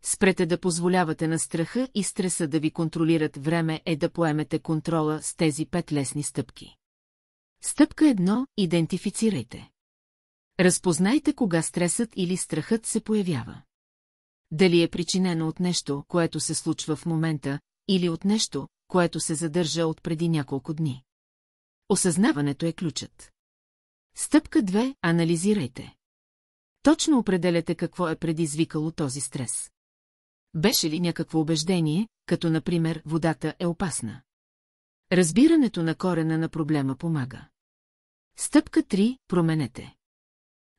Спрете да позволявате на страха и стреса да ви контролират. Време е да поемете контрола с тези 5 лесни стъпки. Стъпка 1. Идентифицирайте. Разпознайте кога стресът или страхът се появява. Дали е причинено от нещо, което се случва в момента, или от нещо, което се задържа от преди няколко дни. Осъзнаването е ключът. Стъпка 2. Анализирайте. Точно определяте какво е предизвикало този стрес. Беше ли някакво убеждение, като например водата е опасна? Разбирането на корена на проблема помага. Стъпка 3. Променете.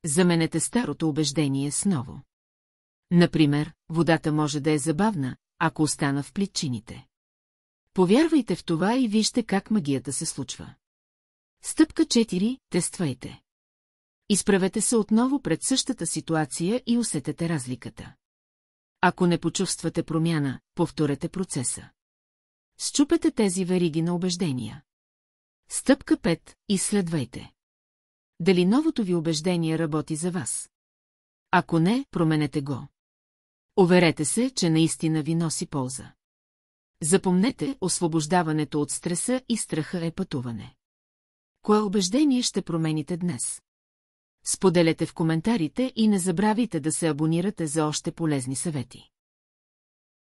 Заменете старото убеждение с ново. Например, водата може да е забавна, ако остана в плитчините. Повярвайте в това и вижте как магията се случва. Стъпка 4. Тествайте. Изправете се отново пред същата ситуация и усетете разликата. Ако не почувствате промяна, повторете процеса. Счупете тези вериги на убеждения. Стъпка 5. Изследвайте. Дали новото ви убеждение работи за вас? Ако не, променете го. Уверете се, че наистина ви носи полза. Запомнете, освобождаването от стреса и страха е пътуване. Кое убеждение ще промените днес? Споделете в коментарите и не забравяйте да се абонирате за още полезни съвети.